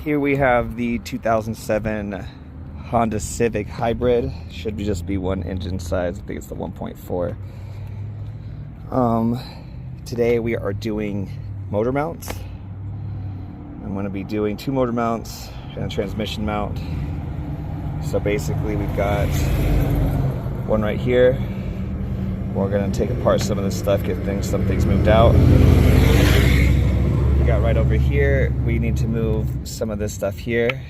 Here we have the 2007 Honda Civic Hybrid. Should just be one engine size. I think it's the 1.4. Today we are doing motor mounts. I'm going to be doing 2 motor mounts and a transmission mount. So basically we've got one right here. We're going to take apart some of this stuff, get some things moved out. We got right over here, we need to move some of this stuff here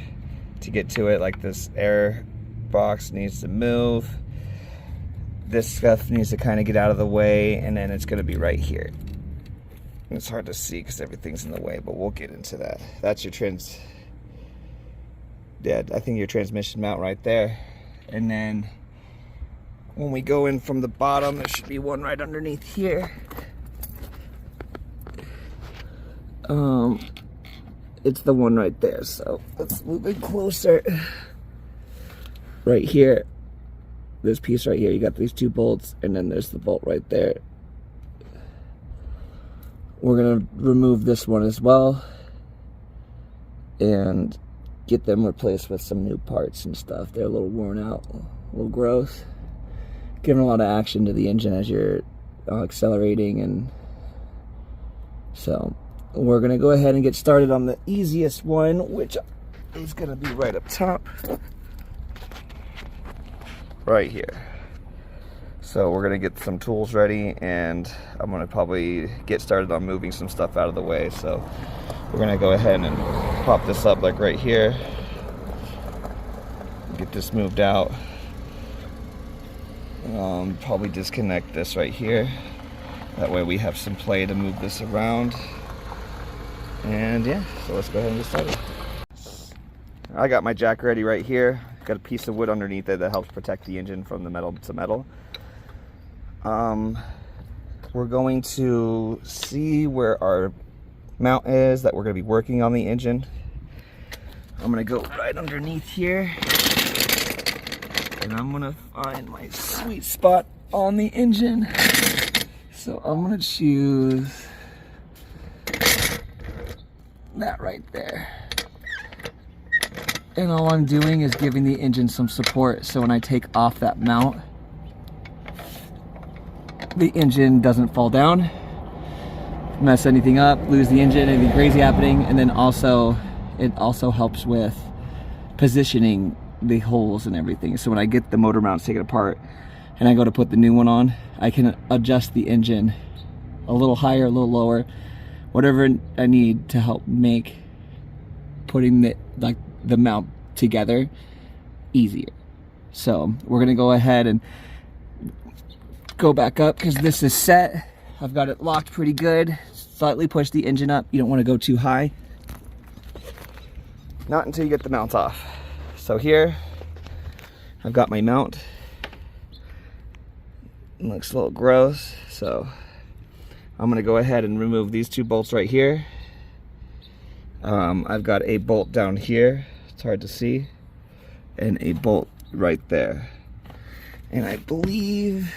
to get to it, like this air box needs to move. This stuff needs to kind of get out of the way, and then it's going to be right here. It's hard to see because everything's in the way, but we'll get into that. That's your I think your transmission mount right there. And then when we go in from the bottom, there should be one right underneath here. It's the one right there, so let's move it closer. Right here, this piece right here, you got these 2 bolts, and then there's the bolt right there. We're gonna remove this one as well and get them replaced with some new parts and stuff. They're a little worn out, a little gross. Giving a lot of action to the engine as you're accelerating, and so we're gonna go ahead and get started on the easiest one, which is gonna be right up top, right here. So we're gonna get some tools ready, and I'm gonna probably get started on moving some stuff out of the way. So we're gonna go ahead and pop this up like right here, get this moved out. Probably disconnect this right here. That way we have some play to move this around. And yeah, so let's go ahead and get started. I got my jack ready right here. Got a piece of wood underneath it that helps protect the engine from the metal to metal. We're going to see where our mount is that we're going to be working on the engine. I'm going to go right underneath here, and I'm going to find my sweet spot on the engine. So I'm going to choose that right there. And all I'm doing is giving the engine some support, so when I take off that mount, the engine doesn't fall down, mess anything up, lose the engine, anything crazy happening. And then also, it also helps with positioning the holes and everything. So when I get the motor mounts taken apart and I go to put the new one on, I can adjust the engine a little higher, a little lower, whatever I need to help make putting the mount together easier. So we're gonna go ahead and go back up because this is set. I've got it locked pretty good. Slightly push the engine up. You don't want to go too high. Not until you get the mount off. So here, I've got my mount. It looks a little gross, so I'm gonna go ahead and remove these 2 bolts right here. I've got a bolt down here, it's hard to see, and a bolt right there. And I believe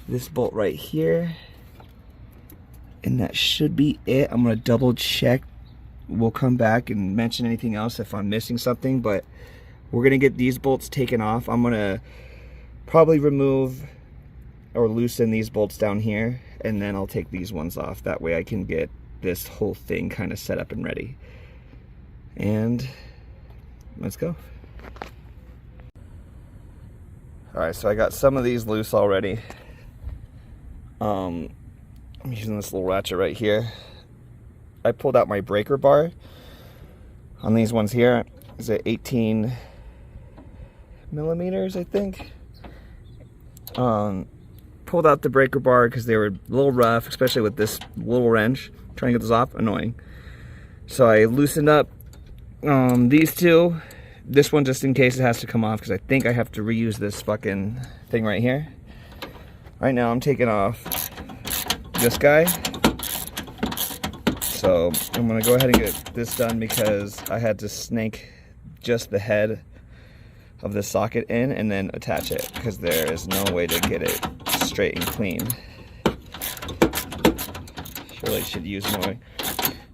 this bolt right here, and that should be it. I'm gonna double check. We'll come back and mention anything else if I'm missing something, but we're gonna get these bolts taken off. I'm gonna probably remove or loosen these bolts down here, and then I'll take these ones off. That way I can get this whole thing kind of set up and ready. And let's go. All right, so I got some of these loose already. I'm using this little ratchet right here. I pulled out my breaker bar on these ones here. Is it 18 millimeters, I think? Pulled out the breaker bar because they were a little rough, especially with this little wrench. Trying to get this off, annoying. So I loosened up these 2. This one just in case it has to come off, because I think I have to reuse this fucking thing right here. Right now I'm taking off this guy. So I'm gonna go ahead and get this done because I had to snake just the head of the socket in and then attach it, because there is no way to get it straight and clean. Really should use more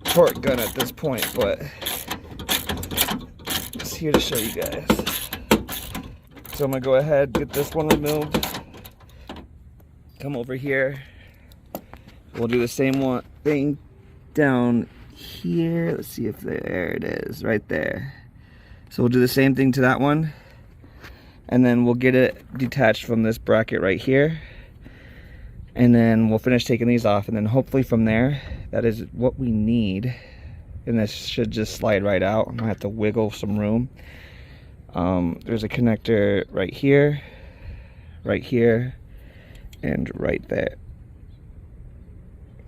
torque gun at this point, but here to show you guys. So I'm gonna go ahead, get this one removed. Come over here. We'll do the same thing down here. Let's see if there it is, right there. So we'll do the same thing to that one. And then we'll get it detached from this bracket right here. And then we'll finish taking these off. And then hopefully from there, that is what we need. And this should just slide right out. I'm gonna have to wiggle some room. There's a connector right here, and right there.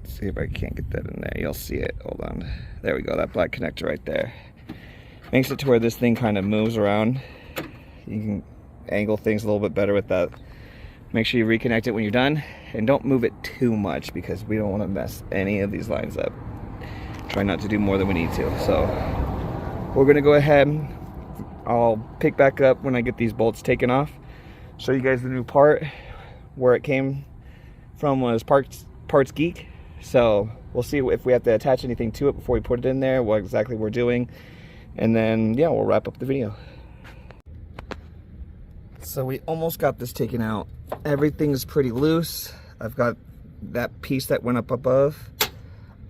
Let's see if I can't get that in there. You'll see it. Hold on. There we go. That black connector right there. Makes it to where this thing kind of moves around. You can angle things a little bit better with that. Make sure you reconnect it when you're done, and don't move it too much because we don't want to mess any of these lines up. Try not to do more than we need to. So we're gonna go ahead. I'll pick back up when I get these bolts taken off. Show you guys the new part. Where it came from was Parts Geek. So we'll see if we have to attach anything to it before we put it in there, what exactly we're doing. And then, yeah, we'll wrap up the video. So we almost got this taken out. Everything's pretty loose. I've got that piece that went up above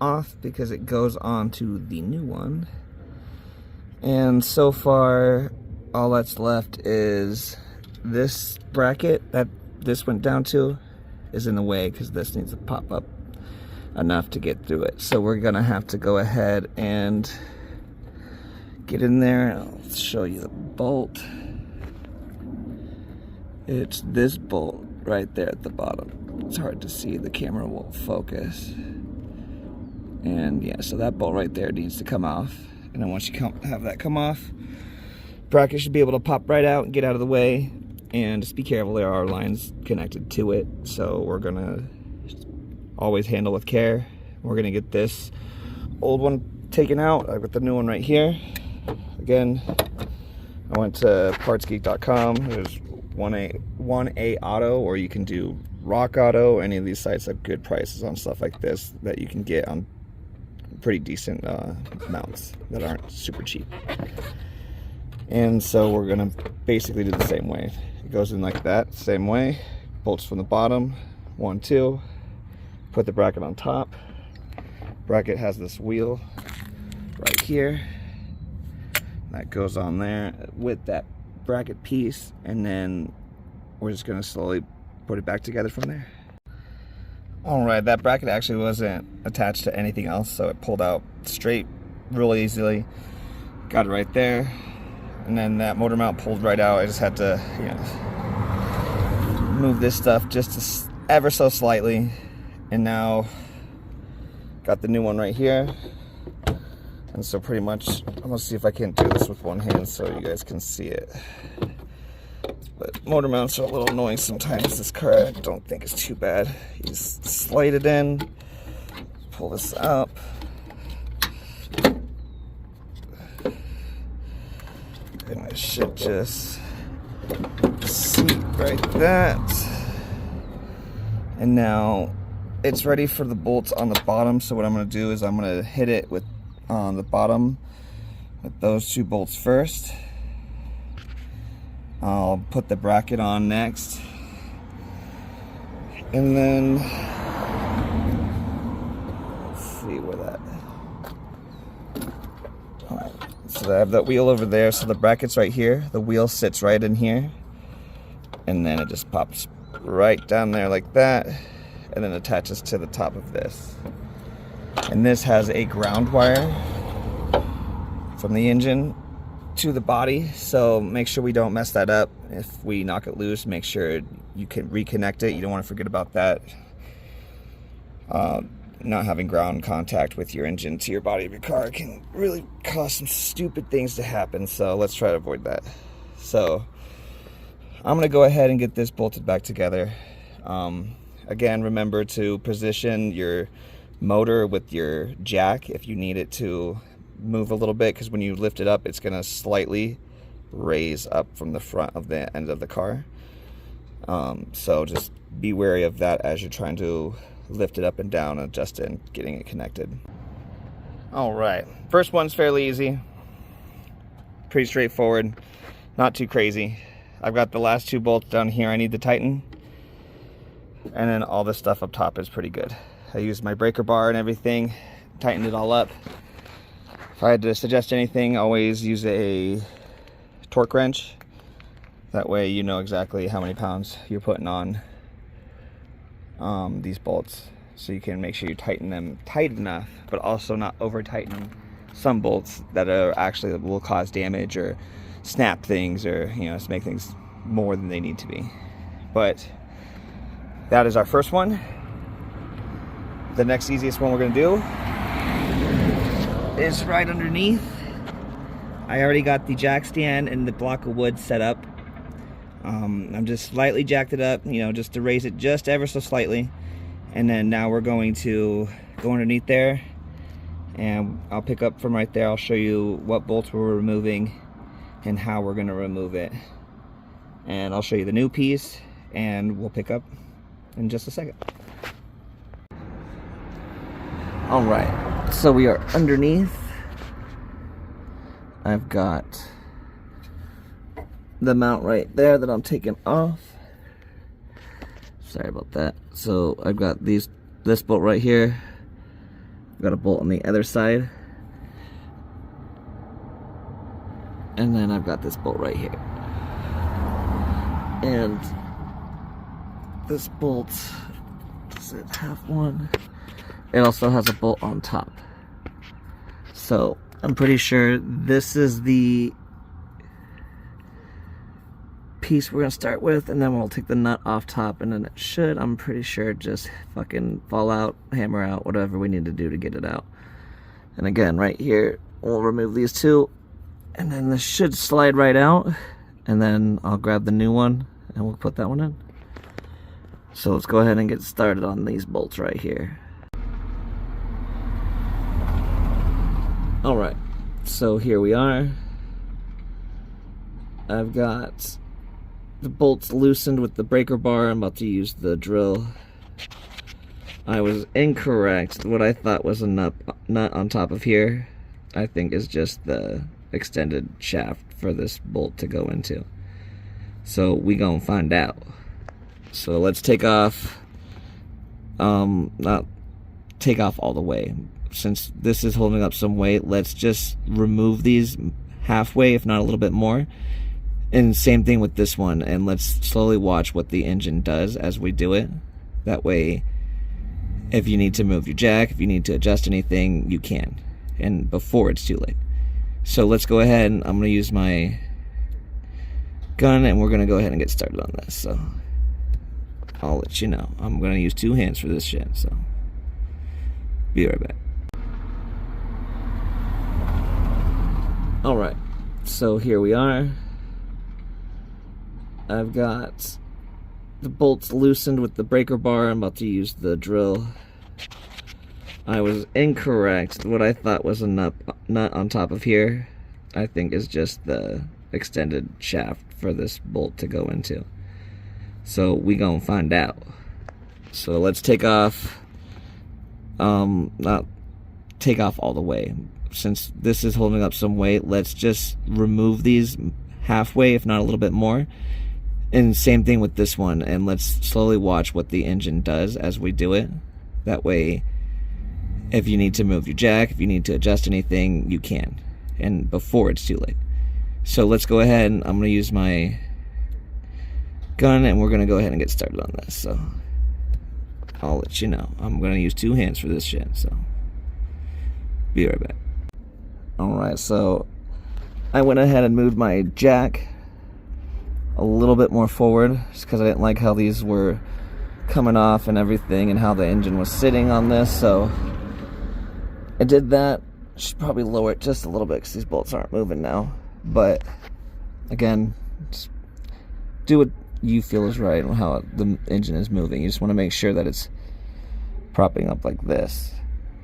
off because it goes on to the new one. And so far, all that's left is this bracket that this went down to is in the way because this needs to pop up enough to get through it. So we're gonna have to go ahead and get in there. I'll show you the bolt. It's this bolt right there at the bottom. It's hard to see, the camera won't focus. And yeah, so that bolt right there needs to come off. And then once you have that come off, bracket should be able to pop right out and get out of the way. And just be careful, there are lines connected to it. So we're gonna always handle with care. We're gonna get this old one taken out. I've got the new one right here. Again, I went to partsgeek.com. There's 1A Auto, or you can do Rock Auto. Any of these sites have good prices on stuff like this that you can get on pretty decent mounts that aren't super cheap. And so we're gonna basically do the same way. It goes in like that, same way. Bolts from the bottom, 1, 2. Put the bracket on top. Bracket has this wheel right here. That goes on there with that bracket piece, and then we're just gonna slowly put it back together from there. All right, that bracket actually wasn't attached to anything else, so it pulled out straight really easily. Got it right there. And then that motor mount pulled right out. I just had to, you know, move this stuff just ever so slightly. And now got the new one right here. And so pretty much, I'm gonna see if I can do this with one hand so you guys can see it. But motor mounts are a little annoying sometimes. This car, I don't think is too bad. You just slide it in, pull this up. And it should just seat right that. And now it's ready for the bolts on the bottom. So what I'm gonna do is I'm gonna hit it with on the bottom with those 2 bolts first. I'll put the bracket on next. And then, let's see where that, all right. So I have that wheel over there. So the bracket's right here. The wheel sits right in here. And then it just pops right down there like that. And then attaches to the top of this. And this has a ground wire from the engine to the body, so make sure we don't mess that up. If we knock it loose, make sure you can reconnect it. You don't want to forget about that. Not having ground contact with your engine to your body of your car can really cause some stupid things to happen, so let's try to avoid that. So I'm gonna go ahead and get this bolted back together. Again, remember to position your motor with your jack if you need it to move a little bit, because when you lift it up, it's going to slightly raise up from the front of the end of the car. So just be wary of that as you're trying to lift it up and down, adjust it, and getting it connected. All right, first one's fairly easy. pretty straightforward, not too crazy. I've got the last 2 bolts down here I need to tighten, and then all this stuff up top is pretty good. I used my breaker bar and everything, tightened it all up. If I had to suggest anything, always use a torque wrench. That way you know exactly how many pounds you're putting on these bolts, so you can make sure you tighten them tight enough, but also not over tighten some bolts that are actually will cause damage or snap things, or just make things more than they need to be. But that is our first one. The next easiest one we're going to do is right underneath. I already got the jack stand and the block of wood set up. I'm just slightly jacked it up, just to raise it just ever so slightly. And then now we're going to go underneath there, and I'll pick up from right there. I'll show you what bolts we're removing and how we're going to remove it. And I'll show you the new piece, and we'll pick up in just a second. All right, so we are underneath. I've got the mount right there that I'm taking off. Sorry about that. So I've got this bolt right here. I've got a bolt on the other side. And then I've got this bolt right here. And this bolt, does it have one? It also has a bolt on top. So I'm pretty sure this is the piece we're gonna start with, and then we'll take the nut off top, and then it should, I'm pretty sure, just fucking fall out, hammer out, whatever we need to do to get it out. And again, right here, we'll remove these 2, and then this should slide right out, and then I'll grab the new one, and we'll put that one in. So let's go ahead and get started on these bolts right here. Alright, so here we are. I've got the bolts loosened with the breaker bar. I'm about to use the drill. I was incorrect. What I thought was a nut on top of here, I think is just the extended shaft for this bolt to go into. So we gonna find out. So let's take off, not take off all the way. Since this is holding up some weight, let's just remove these halfway, if not a little bit more. And same thing with this one, and let's slowly watch what the engine does as we do it. That way, if you need to move your jack, if you need to adjust anything, you can, and before it's too late. So let's go ahead, and I'm going to use my gun, and we're going to go ahead and get started on this. So I'll let you know. I'm going to use 2 hands for this shit, so be right back. Alright, so here we are. I've got the bolts loosened with the breaker bar. I'm about to use the drill. I was incorrect. What I thought was a nut on top of here, I think is just the extended shaft for this bolt to go into. So we gonna find out. So let's take off, not take off all the way. Since this is holding up some weight, let's just remove these halfway, if not a little bit more. And same thing with this one, and let's slowly watch what the engine does as we do it. That way, if you need to move your jack, if you need to adjust anything, you can, and before it's too late. So let's go ahead, and I'm going to use my gun, and we're going to go ahead and get started on this. So I'll let you know. I'm going to use 2 hands for this shit, so be right back. Alright, so I went ahead and moved my jack a little bit more forward, just because I didn't like how these were coming off and everything, and how the engine was sitting on this. So I did that. Should probably lower it just a little bit because these bolts aren't moving now. But again, just do what you feel is right on how the engine is moving. You just want to make sure that it's propping up like this,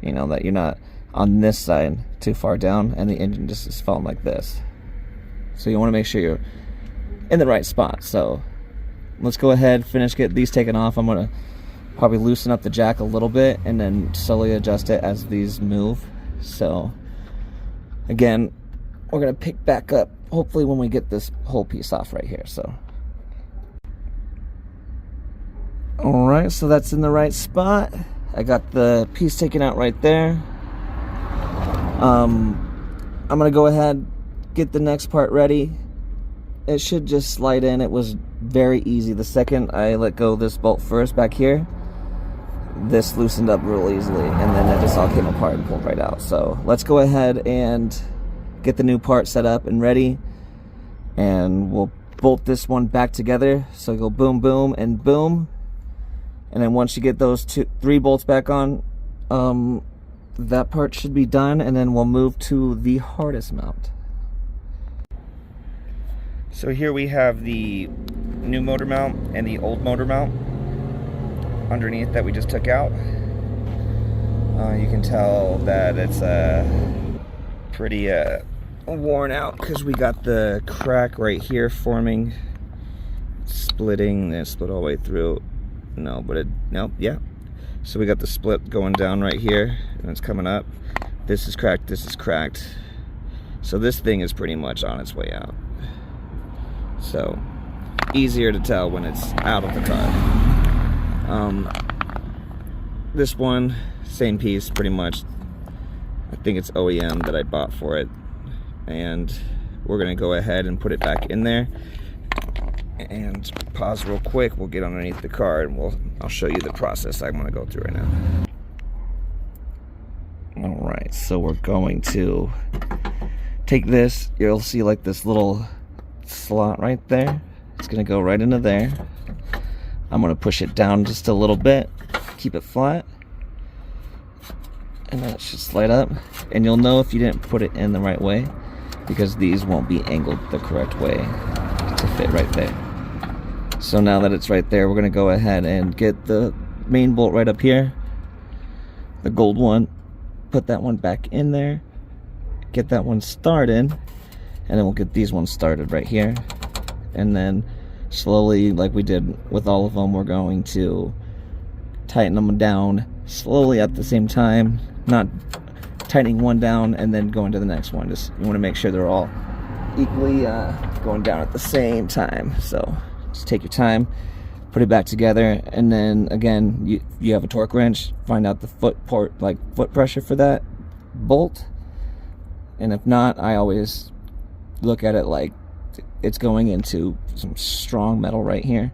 that you're not on this side too far down and the engine just is falling like this. So you want to make sure you're in the right spot. So let's go ahead, get these taken off. I'm going to probably loosen up the jack a little bit and then slowly adjust it as these move. So again, we're going to pick back up hopefully when we get this whole piece off right here. So all right, so that's in the right spot. I got the piece taken out right there. I'm gonna go ahead, get the next part ready. It should just slide in. It was very easy. The second I let go of this bolt first back here, this loosened up real easily, and then it just all came apart and pulled right out. So let's go ahead and get the new part set up and ready, and we'll bolt this one back together. So go boom, boom, and boom. And then once you get those 3 bolts back on, that part should be done, and then we'll move to the hardest mount. So here we have the new motor mount and the old motor mount underneath that we just took out. You can tell that it's pretty worn out because we got the crack right here forming, splitting, and split all the way through. No, but nope, yeah. So we got the split going down right here, and it's coming up. This is cracked, this is cracked. So this thing is pretty much on its way out. So, easier to tell when it's out of the car. This one, same piece pretty much. I think it's OEM that I bought for it. And we're gonna go ahead and put it back in there. And pause real quick, we'll get underneath the car and I'll show you the process I'm gonna go through right now. All right, so we're going to take this, you'll see like this little slot right there. It's gonna go right into there. I'm gonna push it down just a little bit, keep it flat, and then it should slide up. And you'll know if you didn't put it in the right way because these won't be angled the correct way to fit right there. So now that it's right there, we're gonna go ahead and get the main bolt right up here, the gold one, put that one back in there, get that one started, and then we'll get these ones started right here. And then slowly, like we did with all of them, we're going to tighten them down slowly at the same time, not tightening one down and then going to the next one. Just you want to make sure they're all equally going down at the same time. So just take your time, put it back together, and then again, you have a torque wrench, find out the foot pressure for that bolt. And if not, I always look at it like it's going into some strong metal right here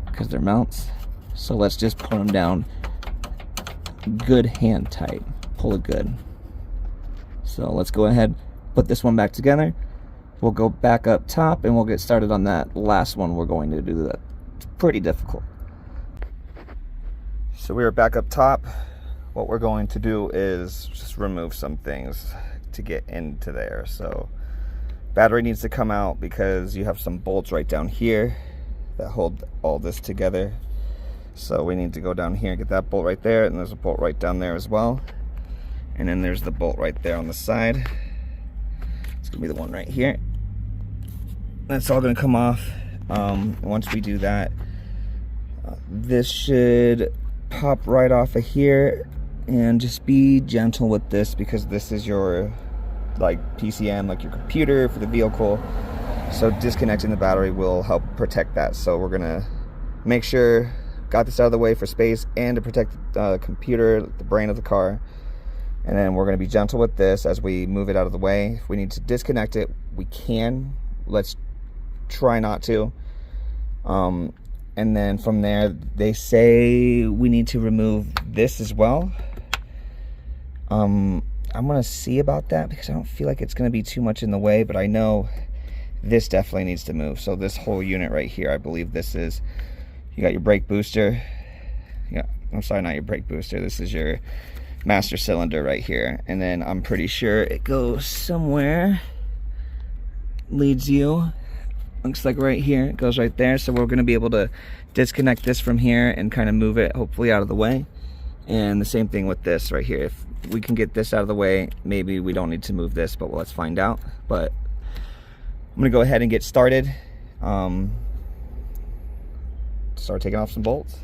because they're mounts. So let's just put them down good hand tight, pull it good. So let's go ahead, put this one back together. We'll go back up top and we'll get started on that last one. We're going to do that. It's pretty difficult. So we are back up top. What we're going to do is just remove some things to get into there. So battery needs to come out because you have some bolts right down here that hold all this together. So we need to go down here and get that bolt right there, and there's a bolt right down there as well. And then there's the bolt right there on the side. It's gonna be the one right here. That's all gonna come off. Once we do that, this should pop right off of here, and just be gentle with this because this is your like PCM, like your computer for the vehicle. So disconnecting the battery will help protect that. So we're gonna make sure got this out of the way for space and to protect the computer, the brain of the car. And then we're going to be gentle with this as we move it out of the way. If we need to disconnect it, we can. Let's try not to. And then from there, they say we need to remove this as well. I'm going to see about that because I don't feel like it's going to be too much in the way, but I know this definitely needs to move. So this whole unit right here, I believe this is, you got your brake booster. Yeah, I'm sorry, not your brake booster. This is your master cylinder right here, and then I'm pretty sure it goes somewhere, leads you, looks like right here, it goes right there. So we're going to be able to disconnect this from here and kind of move it hopefully out of the way. And the same thing with this right here. If we can get this out of the way, maybe we don't need to move this, but let's find out. But I'm going to go ahead and get started. Start taking off some bolts.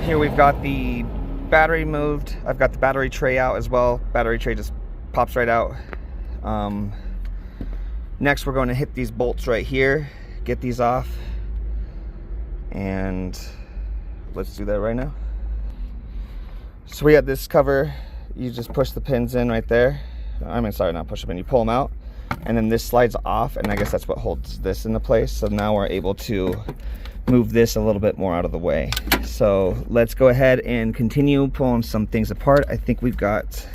Here we've got the battery moved. I've got the battery tray out as well. Battery tray just pops right out. Next, we're going to hit these bolts right here, get these off, and let's do that right now. So we have this cover. You just push the pins in right there. I mean, sorry, not push them in. You pull them out, and then this slides off, and I guess that's what holds this into place. So now we're able to move this a little bit more out of the way. So let's go ahead and continue pulling some things apart. I think we've got,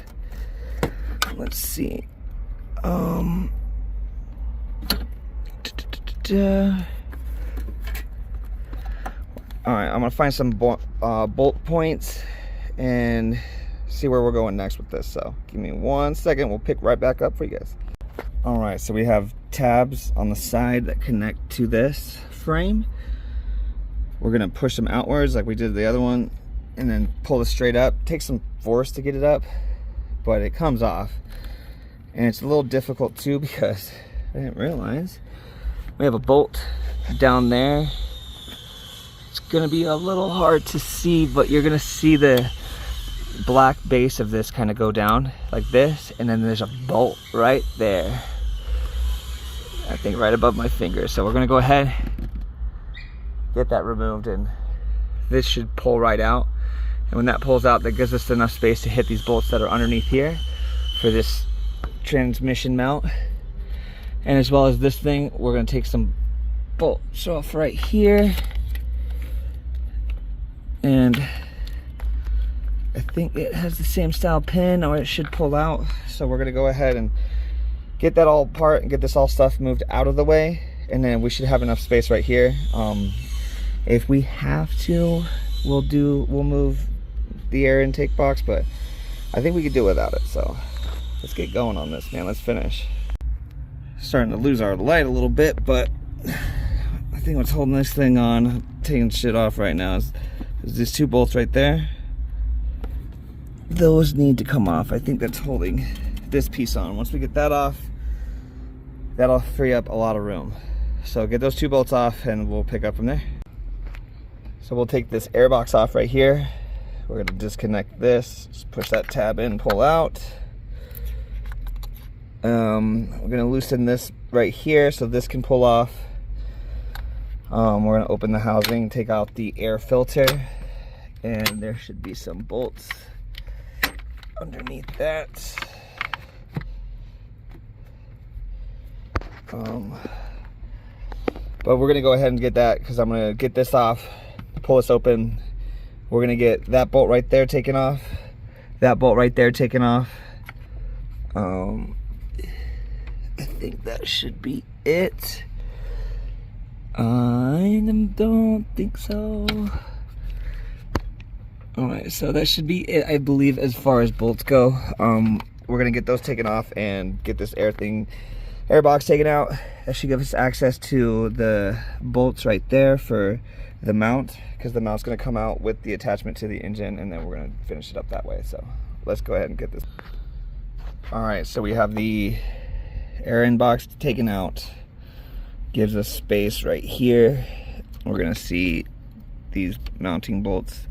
let's see. All right, I'm gonna find some bolt points and see where we're going next with this. So give me 1 second, we'll pick right back up for you guys. All right, so we have tabs on the side that connect to this frame. We're gonna push them outwards like we did the other one, and then pull this straight up. Takes some force to get it up, but it comes off. And it's a little difficult too because I didn't realize we have a bolt down there. It's gonna be a little hard to see, but you're gonna see the black base of this kind of go down like this, and then there's a bolt right there, I think right above my finger. So we're gonna go ahead, get that removed, and this should pull right out. And when that pulls out, that gives us enough space to hit these bolts that are underneath here for this transmission mount. And as well as this thing, we're gonna take some bolts off right here, and I think it has the same style pin, or it should pull out. So we're gonna go ahead and get that all apart and get this all stuff moved out of the way, and then we should have enough space right here. If we have to, we'll move the air intake box, but I think we could do without it. So let's get going on this, man. Let's finish. Starting to lose our light a little bit, but I think what's holding this thing on, taking shit off right now, is these two bolts right there. Those need to come off. I think that's holding this piece on. Once we get that off, that'll free up a lot of room. So get those two bolts off and we'll pick up from there. So we'll take this air box off right here. We're gonna disconnect this, just push that tab in, pull out. We're gonna loosen this right here so this can pull off. We're gonna open the housing, take out the air filter, and there should be some bolts underneath that. But we're gonna go ahead and get that, because I'm gonna get this off, pull this open. We're gonna get that bolt right there taken off, that bolt right there taken off. I think that should be it. I don't think so. Alright, so that should be it, I believe, as far as bolts go. We're gonna get those taken off and get this air box taken out. That should give us access to the bolts right there for the mount, because the mount's gonna come out with the attachment to the engine, and then we're gonna finish it up that way. So let's go ahead and get this. Alright, so we have the air in box taken out. Gives us space right here. We're gonna see these mounting bolts.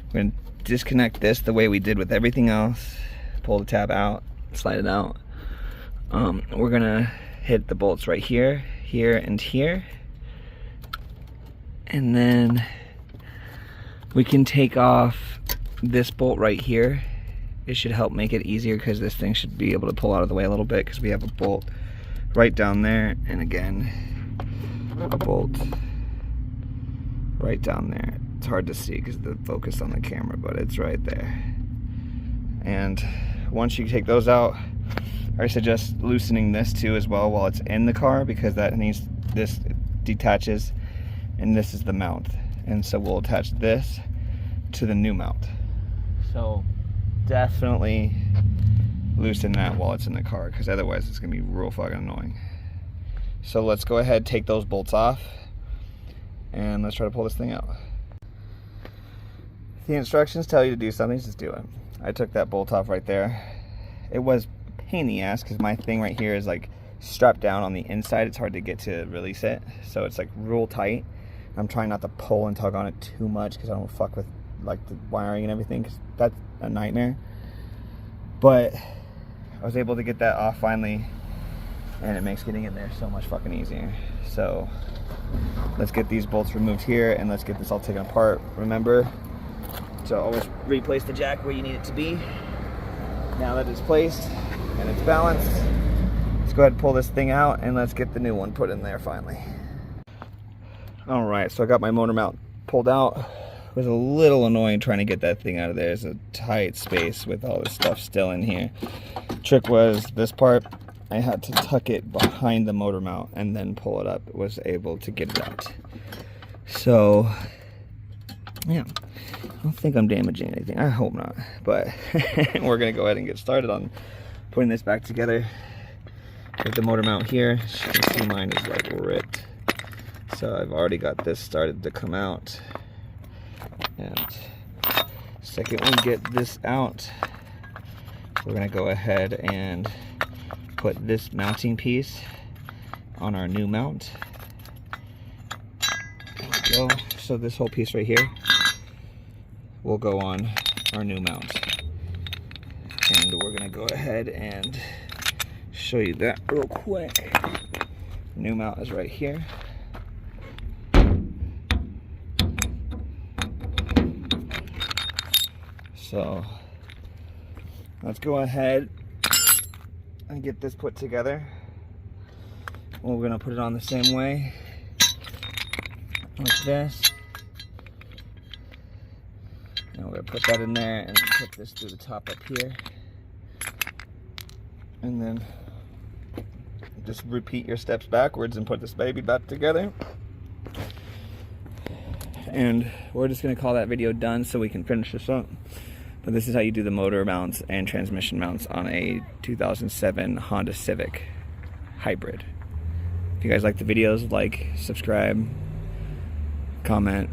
We're gonna disconnect this the way we did with everything else. Pull the tab out, slide it out. We're gonna hit the bolts right here, here, and here. And then we can take off this bolt right here. It should help make it easier, because this thing should be able to pull out of the way a little bit, because we have a bolt right down there, and again, a bolt right down there. It's hard to see because of the focus on the camera, but it's right there. And once you take those out, I suggest loosening this too as well while it's in the car, because this detaches, and this is the mount. And so we'll attach this to the new mount. So definitely loosen that while it's in the car, because otherwise it's gonna be real fucking annoying. So let's go ahead, take those bolts off, and let's try to pull this thing out. If the instructions tell you to do something, just do it. I took that bolt off right there. It was a pain in the ass, because my thing right here is like strapped down on the inside. It's hard to get to release it, so it's like real tight. I'm trying not to pull and tug on it too much, because I don't fuck with like the wiring and everything, because that's a nightmare. But I was able to get that off finally. and it makes getting in there so much fucking easier. So let's get these bolts removed here, and let's get this all taken apart. Remember to always replace the jack where you need it to be. Now that it's placed and it's balanced, let's go ahead and pull this thing out, and let's get the new one put in there finally. All right, so I got my motor mount pulled out. It was a little annoying trying to get that thing out of there. There's a tight space with all this stuff still in here. Trick was this part, I had to tuck it behind the motor mount and then pull it up. Was able to get it out. So, yeah, I don't think I'm damaging anything. I hope not. But we're gonna go ahead and get started on putting this back together. With the motor mount here, as you can see, mine is like ripped. So I've already got this started to come out. And second we get this out, we're gonna go ahead and put this mounting piece on our new mount. There we go. So this whole piece right here will go on our new mount. And we're gonna go ahead and show you that real quick. New mount is right here. So let's go ahead and get this put together. Well, we're gonna put it on the same way, like this. And we're gonna put that in there and put this through the top up here. And then just repeat your steps backwards and put this baby back together. And we're just gonna call that video done so we can finish this up. But this is how you do the motor mounts and transmission mounts on a 2007 Honda Civic hybrid. If you guys like the videos, like, subscribe, comment.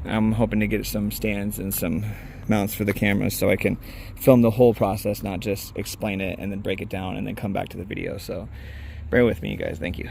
I'm hoping to get some stands and some mounts for the cameras so I can film the whole process, not just explain it and then break it down and then come back to the video. So bear with me, you guys. Thank you.